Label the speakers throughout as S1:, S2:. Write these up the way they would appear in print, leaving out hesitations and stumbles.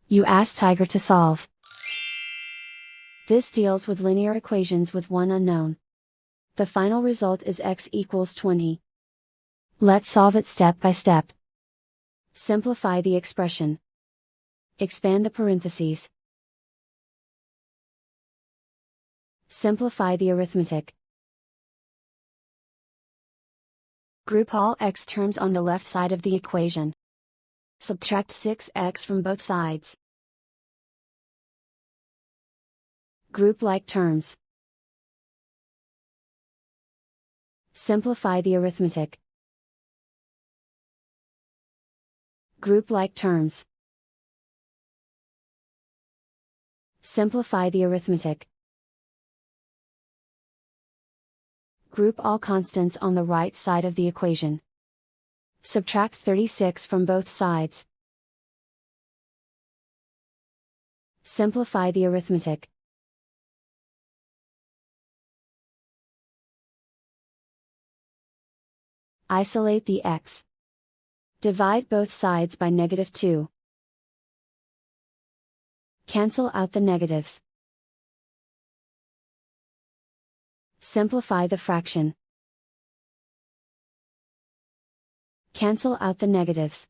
S1: You ask Tiger to solve. This deals with linear equations with one unknown. The final result is x equals 20. Let's solve it step by step. Simplify the expression. Expand the parentheses. Simplify the arithmetic. Group all x terms on the left side of the equation. Subtract 6x from both sides. Group like terms. Simplify the arithmetic. Group like terms. Simplify the arithmetic. Group all constants on the right side of the equation. Subtract 36 from both sides. Simplify the arithmetic. Isolate the x. Divide both sides by -2. Cancel out the negatives. Simplify the fraction. Cancel out the negatives.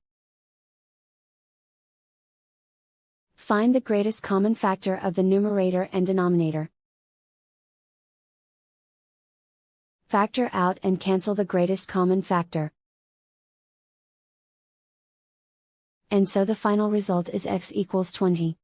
S1: Find the greatest common factor of the numerator and denominator. Factor out and cancel the greatest common factor. And so the final result is x equals 20.